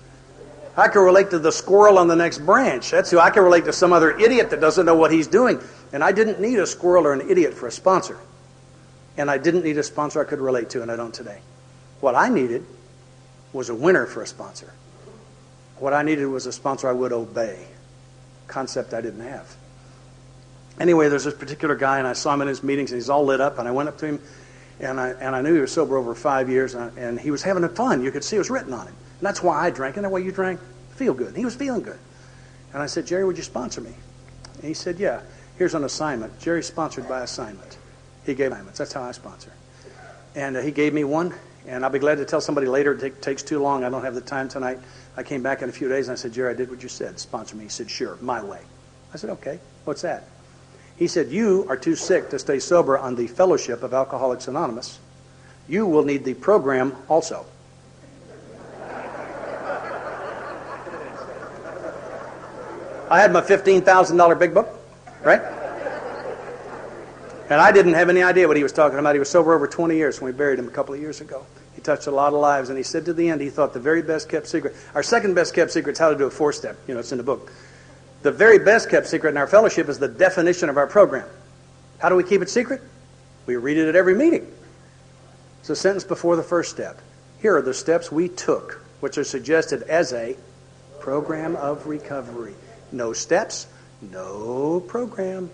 I can relate to the squirrel on the next branch. That's who. I can relate to some other idiot that doesn't know what he's doing. And I didn't need a squirrel or an idiot for a sponsor. And I didn't need a sponsor I could relate to, and I don't today. What I needed was a winner for a sponsor. What I needed was a sponsor I would obey. Concept I didn't have. Anyway, there's this particular guy, and I saw him in his meetings, and he's all lit up, and I went up to him, and I knew he was sober over 5 years, and he was having fun. You could see it was written on him. And that's why I drank. And that way you drank? Feel good. He was feeling good. And I said, Jerry, would you sponsor me? And he said, yeah. Here's an assignment. Jerry's sponsored by assignment. He gave assignments. That's how I sponsor. And he gave me one, and I'll be glad to tell somebody later. It takes too long. I don't have the time tonight. I came back in a few days, and I said, Jerry, I did what you said. Sponsor me. He said, sure, my way. I said, okay. What's that? He said, you are too sick to stay sober on the fellowship of Alcoholics Anonymous. You will need the program also. I had my $15,000 big book, right? And I didn't have any idea what he was talking about. He was sober over 20 years when we buried him a couple of years ago. He touched a lot of lives, and he said to the end, he thought the very best kept secret. Our second best kept secret is how to do a 4-step. You know, it's in the book. The very best kept secret in our fellowship is the definition of our program. How do we keep it secret? We read it at every meeting. It's a sentence before the first step. Here are the steps we took, which are suggested as a program of recovery. No steps, no program.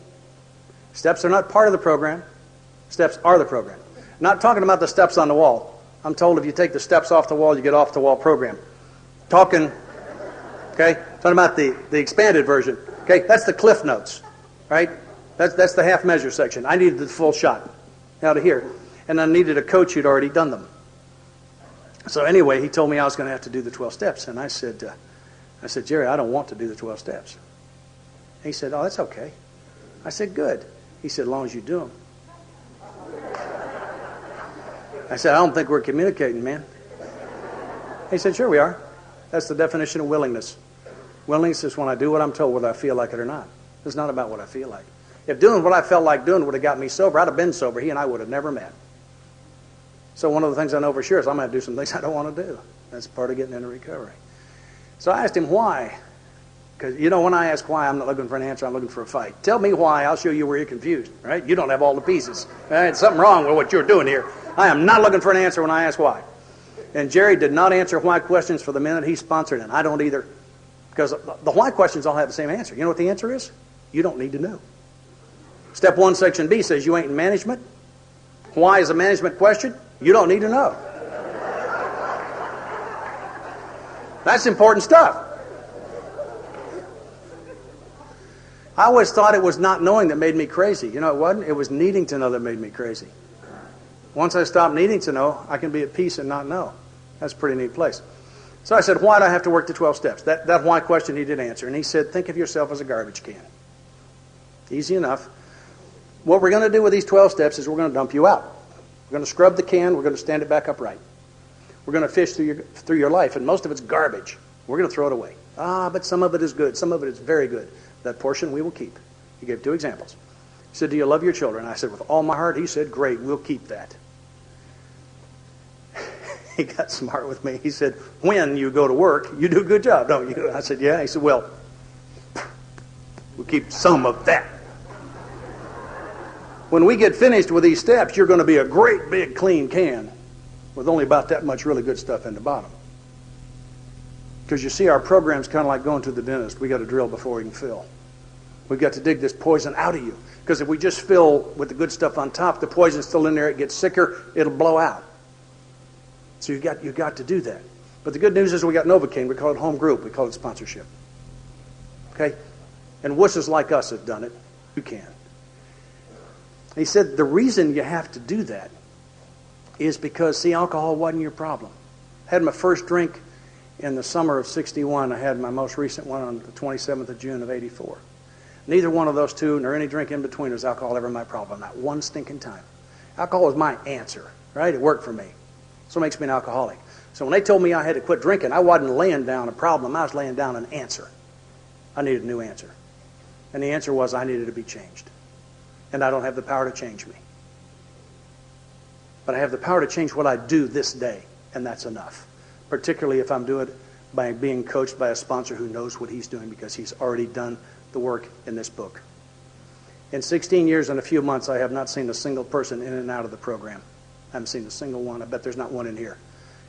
Steps are not part of the program. Steps are the program. Not talking about the steps on the wall. I'm told if you take the steps off the wall, you get off the wall program. Talking about the expanded version. Okay, that's the Cliff Notes, right? That's the half measure section. I needed the full shot out of here. And I needed a coach who'd already done them. So anyway, he told me I was going to have to do the 12 steps. And I said, Jerry, I don't want to do the 12 steps. And he said, oh, that's okay. I said, good. He said, as long as you do them. I said, I don't think we're communicating, man. He said, sure we are. That's the definition of willingness. Willingness is when I do what I'm told, whether I feel like it or not. It's not about what I feel like. If doing what I felt like doing would have got me sober, I'd have been sober. He and I would have never met. So one of the things I know for sure is I'm going to do some things I don't want to do. That's part of getting into recovery. So I asked him why. Because, you know, when I ask why, I'm not looking for an answer, I'm looking for a fight. Tell me why, I'll show you where you're confused, right? You don't have all the pieces. There's something wrong with what you're doing here. I am not looking for an answer when I ask why. And Jerry did not answer why questions for the minute he sponsored, and I don't either. Because the why questions all have the same answer. You know what the answer is? You don't need to know. Step 1, Section B says you ain't in management. Why is a management question? You don't need to know. That's important stuff. I always thought it was not knowing that made me crazy. You know, it wasn't. It was needing to know that made me crazy. Once I stopped needing to know, I can be at peace and not know. That's a pretty neat place. So I said, why do I have to work the 12 steps? That why question he did answer. And he said, think of yourself as a garbage can. Easy enough. What we're going to do with these 12 steps is we're going to dump you out. We're going to scrub the can. We're going to stand it back upright. We're going to fish through your life, and most of it's garbage. We're going to throw it away. But some of it is good. Some of it is very good. That portion we will keep. He gave 2 examples. He said, do you love your children? I said, with all my heart. He said, great, we'll keep that. He got smart with me. He said, when you go to work, you do a good job, don't you? I said, yeah. He said, well, we'll keep some of that. When we get finished with these steps, you're going to be a great big clean can with only about that much really good stuff in the bottom. Because you see, our program's kind of like going to the dentist. We got to drill before we can fill. We've got to dig this poison out of you. Because if we just fill with the good stuff on top, the poison's still in there, it gets sicker, it'll blow out. So you've got to do that. But the good news is we got Novocaine. We call it home group. We call it sponsorship. Okay? And wusses like us have done it. You can. He said the reason you have to do that is because, see, alcohol wasn't your problem. I had my first drink in the summer of 61. I had my most recent one on the 27th of June of 84. Neither one of those two, nor any drink in between, was alcohol ever my problem. Not one stinking time. Alcohol was my answer, right? It worked for me. So it makes me an alcoholic. So when they told me I had to quit drinking, I wasn't laying down a problem. I was laying down an answer. I needed a new answer. And the answer was I needed to be changed. And I don't have the power to change me. but I have the power to change what I do this day, and that's enough. Particularly if I'm doing it by being coached by a sponsor who knows what he's doing because he's already done the work in this book. In 16 years and a few months, I have not seen a single person in and out of the program. I haven't seen a single one. I bet there's not one in here.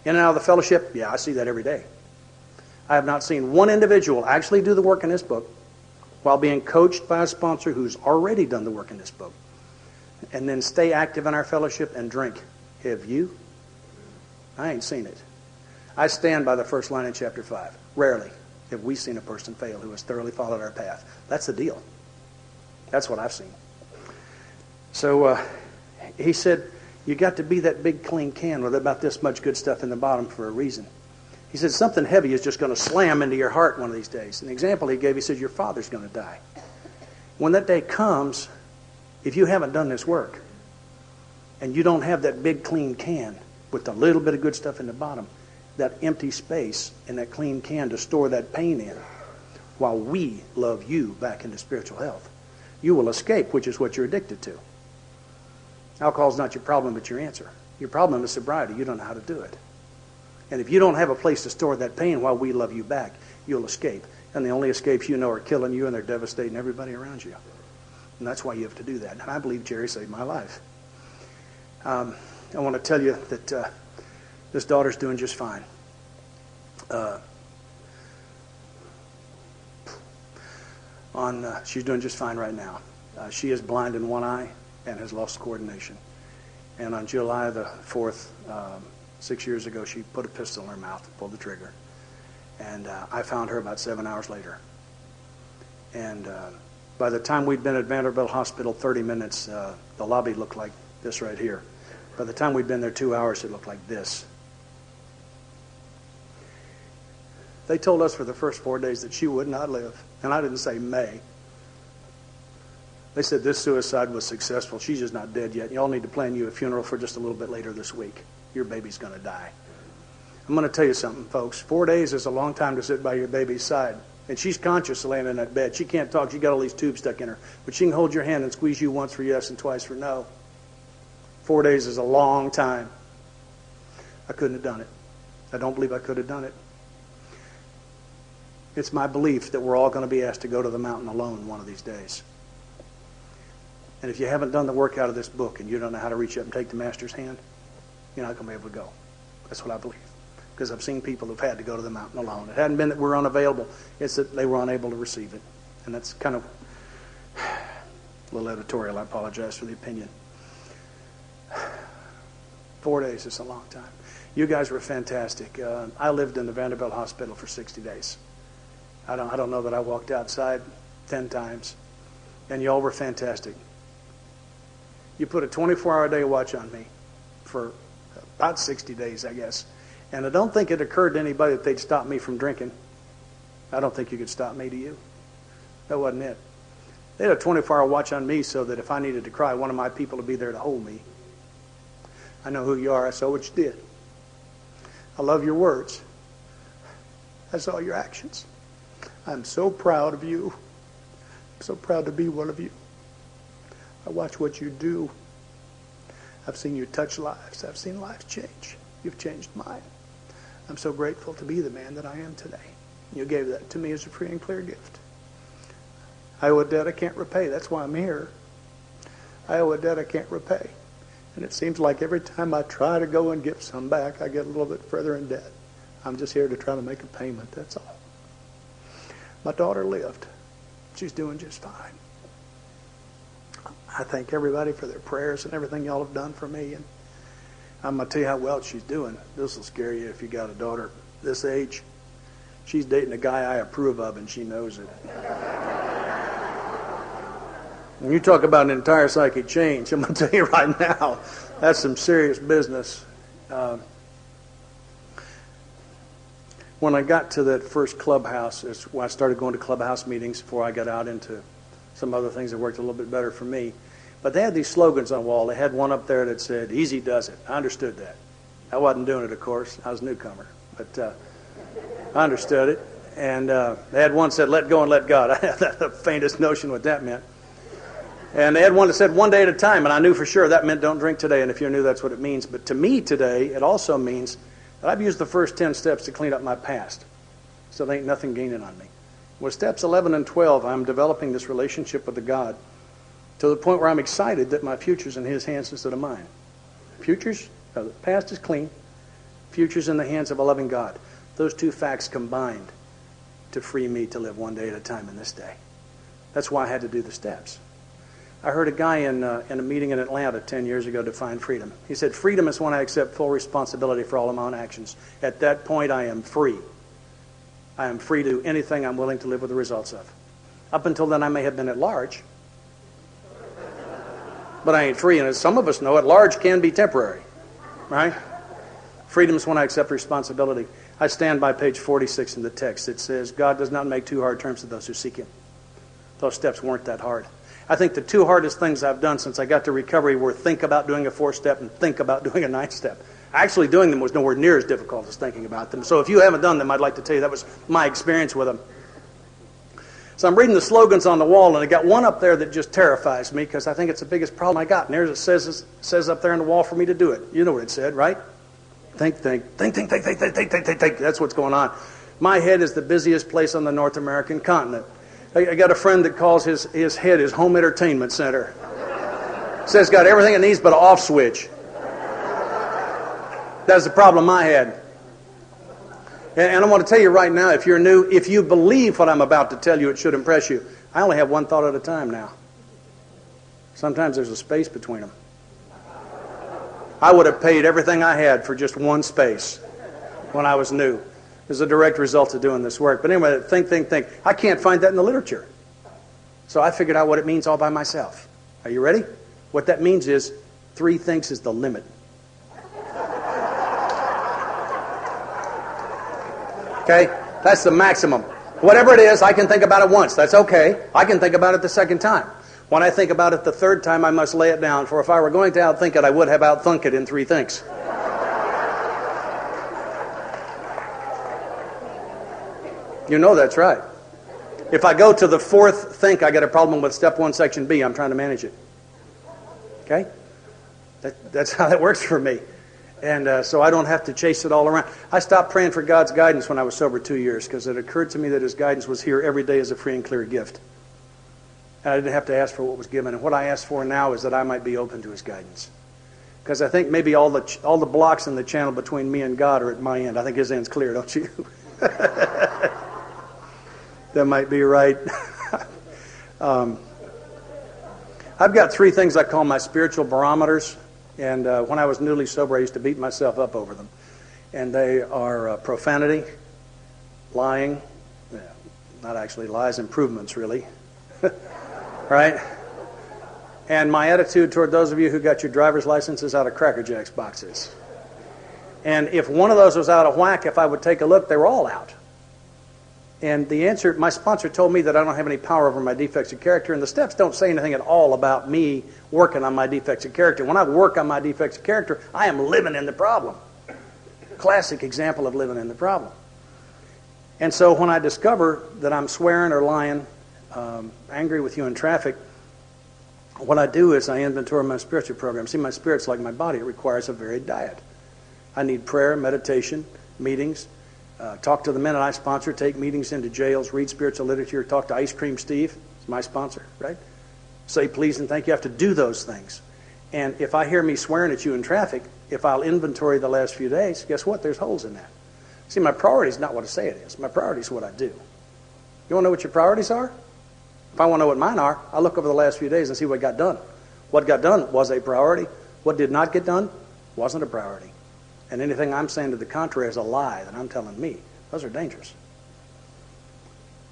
In and out of the fellowship, yeah, I see that every day. I have not seen one individual actually do the work in this book while being coached by a sponsor who's already done the work in this book, and then stay active in our fellowship and drink. Have you? I ain't seen it. I stand by the first line in chapter 5. Rarely have we seen a person fail who has thoroughly followed our path. That's the deal. That's what I've seen. So he said, you got to be that big clean can with about this much good stuff in the bottom for a reason. He said, something heavy is just going to slam into your heart one of these days. An example he gave, he said, your father's going to die. When that day comes, if you haven't done this work, and you don't have that big clean can with a little bit of good stuff in the bottom, that empty space in that clean can to store that pain in, while we love you back into spiritual health, you will escape, which is what you're addicted to. Alcohol's not your problem, but your answer. Your problem is sobriety. You don't know how to do it. And if you don't have a place to store that pain while we love you back, you'll escape. And the only escapes you know are killing you, and they're devastating everybody around you. And that's why you have to do that. And I believe Jerry saved my life. I want to tell you that this daughter's doing just fine. She's doing just fine right now. She is blind in one eye and has lost coordination. And on July the 4th, 6 years ago, she put a pistol in her mouth and pulled the trigger. And I found her about 7 hours later. And by the time we'd been at Vanderbilt Hospital 30 minutes, the lobby looked like this right here. By the time we'd been there 2 hours, it looked like this. They told us for the first 4 days that she would not live. And I didn't say may. They said this suicide was successful. She's just not dead yet. Y'all need to plan you a funeral for just a little bit later this week. Your baby's going to die. I'm going to tell you something, folks. 4 days is a long time to sit by your baby's side. And she's conscious laying in that bed. She can't talk. She got all these tubes stuck in her. But she can hold your hand and squeeze you once for yes and twice for no. 4 days is a long time. I couldn't have done it. I don't believe I could have done it. It's my belief that we're all going to be asked to go to the mountain alone one of these days. And if you haven't done the work out of this book and you don't know how to reach up and take the Master's hand, you're not going to be able to go. That's what I believe. Because I've seen people who've had to go to the mountain alone. It hadn't been that we're unavailable. It's that they were unable to receive it. And that's kind of a little editorial. I apologize for the opinion. 4 days is a long time. You guys were fantastic. I lived in the Vanderbilt Hospital for 60 days. I don't know that I walked outside 10 times. And y'all were fantastic. You put a 24-hour-a-day watch on me for about 60 days, I guess. And I don't think it occurred to anybody that they'd stop me from drinking. I don't think you could stop me, do you? That wasn't it. They had a 24-hour watch on me so that if I needed to cry, one of my people would be there to hold me. I know who you are. I saw what you did. I love your words. I saw your actions. I'm so proud of you. I'm so proud to be one of you. I watch what you do. I've seen you touch lives. I've seen lives change. You've changed mine. I'm so grateful to be the man that I am today. You gave that to me as a free and clear gift. I owe a debt I can't repay. That's why I'm here. I owe a debt I can't repay. And it seems like every time I try to go and give some back, I get a little bit further in debt. I'm just here to try to make a payment. That's all. My daughter lived. She's doing just fine. I thank everybody for their prayers and everything y'all have done for me. And I'm going to tell you how well she's doing. This will scare you if you got a daughter this age. She's dating a guy I approve of, and she knows it. When you talk about an entire psychic change, I'm going to tell you right now, that's some serious business. When I got to that first clubhouse, is when I started going to clubhouse meetings before I got out into some other things that worked a little bit better for me. But they had these slogans on the wall. They had one up there that said, "Easy does it." I understood that. I wasn't doing it, of course. I was a newcomer. But I understood it. And they had one that said, "Let go and let God." I had the faintest notion what that meant. And they had one that said 1 day at a time, and I knew for sure that meant don't drink today, and if you're new, that's what it means. But to me today, it also means that I've used the first 10 steps to clean up my past, so there ain't nothing gaining on me. With steps 11 and 12, I'm developing this relationship with the God to the point where I'm excited that my future's in His hands instead of mine. The past is clean, future's in the hands of a loving God. Those two facts combined to free me to live 1 day at a time in this day. That's why I had to do the steps. I heard a guy in a meeting in Atlanta 10 years ago define freedom. He said, freedom is when I accept full responsibility for all of my own actions. At that point, I am free. I am free to do anything I'm willing to live with the results of. Up until then, I may have been at large. But I ain't free, and as some of us know, at large can be temporary. Right? Freedom is when I accept responsibility. I stand by page 46 in the text. It says, God does not make too hard terms to those who seek Him. Those steps weren't that hard. I think the two hardest things I've done since I got to recovery were think about doing a 4-step and think about doing a 9-step. Actually doing them was nowhere near as difficult as thinking about them. So if you haven't done them, I'd like to tell you that was my experience with them. So I'm reading the slogans on the wall, and I got one up there that just terrifies me because I think it's the biggest problem I got. And there's it says up there on the wall for me to do it. You know what it said, right? Think. That's what's going on. My head is the busiest place on the North American continent. I got a friend that calls his head his home entertainment center. Says got everything it needs but an off switch. That's the problem I had. And I want to tell you right now, if you're new, if you believe what I'm about to tell you, it should impress you. I only have one thought at a time now. Sometimes there's a space between them. I would have paid everything I had for just one space when I was new. As a direct result of doing this work. But anyway, think. I can't find that in the literature. So I figured out what it means all by myself. Are you ready? What that means is 3 thinks is the limit. Okay? That's the maximum. Whatever it is, I can think about it once. That's okay. I can think about it the second time. When I think about it the third time, I must lay it down. For if I were going to outthink it, I would have outthunk it in 3 thinks. You know that's right. If I go to the 4th think, I got a problem with step 1, section B. I'm trying to manage it. Okay? That's how that works for me. And so I don't have to chase it all around. I stopped praying for God's guidance when I was sober 2 years because it occurred to me that His guidance was here every day as a free and clear gift. And I didn't have to ask for what was given. And what I ask for now is that I might be open to His guidance. Because I think maybe all the blocks in the channel between me and God are at my end. I think His end's clear, don't you? That might be right. I've got 3 things I call my spiritual barometers. And when I was newly sober, I used to beat myself up over them. And they are profanity, lying, not actually lies, improvements really, right? And my attitude toward those of you who got your driver's licenses out of Cracker Jacks boxes. And if one of those was out of whack, if I would take a look, they were all out. And the answer, my sponsor told me that I don't have any power over my defects of character, and the steps don't say anything at all about me working on my defects of character. When I work on my defects of character, I am living in the problem. Classic example of living in the problem. And so when I discover that I'm swearing or lying, angry with you in traffic, what I do is I inventory my spiritual program. See, my spirit's like my body. It requires a varied diet. I need prayer, meditation, meetings, talk to the men that I sponsor, take meetings into jails, read spiritual literature, talk to Ice Cream Steve, it's my sponsor, right? Say please and thank you. I have to do those things. And if I hear me swearing at you in traffic, if I'll inventory the last few days, guess what? There's holes in that. See, my priority is not what I say it is. My priority is what I do. You want to know what your priorities are? If I want to know what mine are, I'll look over the last few days and see what got done. What got done was a priority. What did not get done wasn't a priority. And anything I'm saying to the contrary is a lie that I'm telling me. Those are dangerous.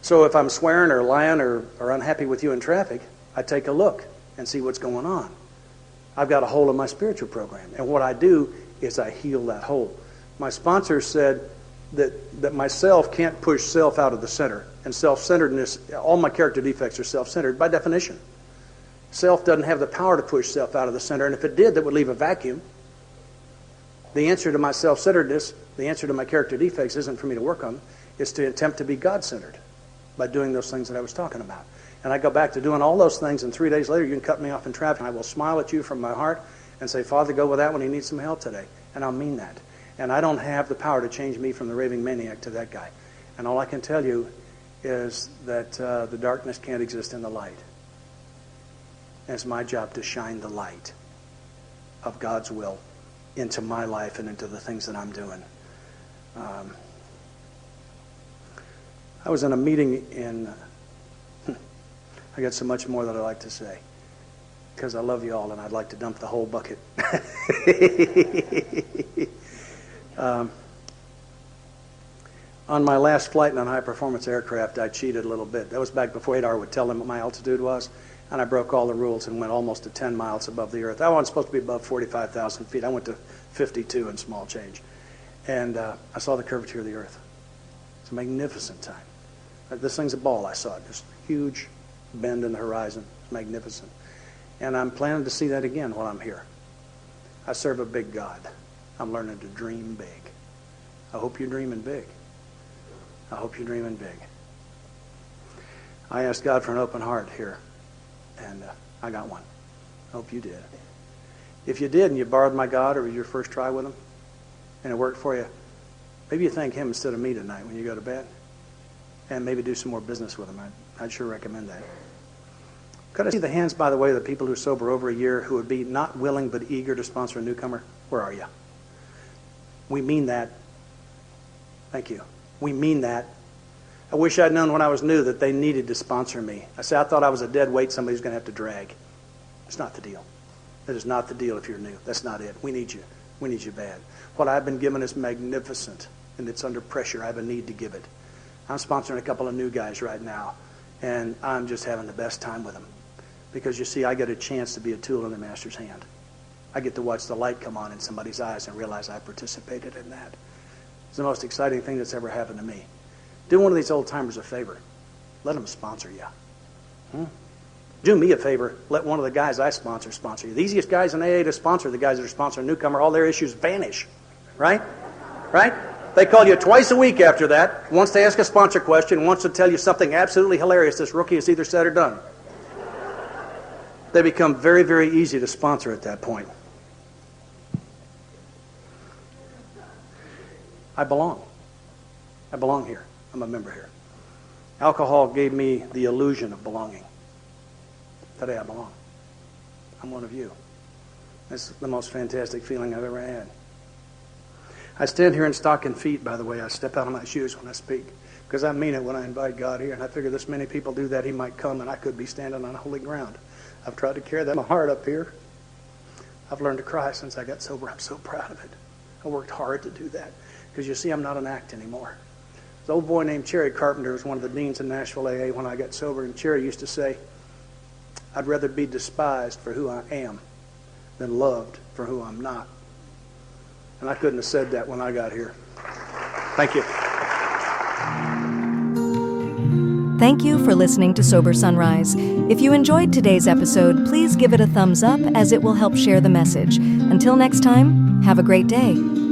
So if I'm swearing or lying or unhappy with you in traffic, I take a look and see what's going on. I've got a hole in my spiritual program. And what I do is I heal that hole. My sponsor said that myself can't push self out of the center. And self-centeredness, all my character defects are self-centered by definition. Self doesn't have the power to push self out of the center. And if it did, that would leave a vacuum. The answer to my self-centeredness, the answer to my character defects isn't for me to work on. It's to attempt to be God-centered. by doing those things that I was talking about. And I go back to doing all those things, and 3 days later you can cut me off in traffic, and I will smile at you from my heart and say, Father, go with that when he needs some help today. And I'll mean that. And I don't have the power to change me from the raving maniac to that guy. And all I can tell you is that the darkness can't exist in the light. And it's my job to shine the light of God's will into my life and into the things that I'm doing. I was in a meeting in... I got so much more that I'd like to say because I love you all and I'd like to dump the whole bucket. On my last flight in a high-performance aircraft, I cheated a little bit. That was back before Adar would tell them what my altitude was, and I broke all the rules and went almost to 10 miles above the earth. I wasn't supposed to be above 45,000 feet. I went to 52 and small change. And I saw the curvature of the earth. It's a magnificent time. This thing's a ball, I saw it. Just huge bend in the horizon. It's magnificent. And I'm planning to see that again while I'm here. I serve a big God. I'm learning to dream big. I hope you're dreaming big. I hope you're dreaming big. I asked God for an open heart here, and I got one. I hope you did. If you did and you borrowed my God or it was your first try with him and it worked for you, maybe you thank him instead of me tonight when you go to bed, and maybe do some more business with him. I'd sure recommend that. Could I see the hands, by the way, of the people who are sober over a year who would be not willing but eager to sponsor a newcomer? Where are you? We mean that. Thank you. We mean that. I wish I'd known when I was new that they needed to sponsor me. I thought I was a dead weight somebody's going to have to drag. It's not the deal. That is not the deal if you're new. That's not it. We need you. We need you bad. What I've been given is magnificent, and it's under pressure. I have a need to give it. I'm sponsoring a couple of new guys right now, and I'm just having the best time with them. Because, you see, I get a chance to be a tool in the Master's hand. I get to watch the light come on in somebody's eyes and realize I participated in that. It's the most exciting thing that's ever happened to me. Do one of these old-timers a favor. Let them sponsor you. Do me a favor. Let one of the guys I sponsor you. The easiest guys in AA to sponsor, the guys that are sponsoring a newcomer, all their issues vanish. Right? Right? They call you twice a week after that. Once to ask a sponsor question, once to tell you something absolutely hilarious this rookie has either said or done. They become very, very easy to sponsor at that point. I belong. I belong here. I'm a member here. Alcohol gave me the illusion of belonging. Today I belong. I'm one of you. It's the most fantastic feeling I've ever had. I stand here in stocking feet, by the way. I step out of my shoes when I speak, because I mean it when I invite God here. And I figure this many people do that, he might come, and I could be standing on holy ground. I've tried to carry that in my heart up here. I've learned to cry since I got sober. I'm so proud of it. I worked hard to do that. Because you see, I'm not an act anymore. This old boy named Cherry Carpenter was one of the deans in Nashville AA when I got sober, and Cherry used to say, I'd rather be despised for who I am than loved for who I'm not. And I couldn't have said that when I got here. Thank you. Thank you for listening to Sober Sunrise. If you enjoyed today's episode, please give it a thumbs up as it will help share the message. Until next time, have a great day.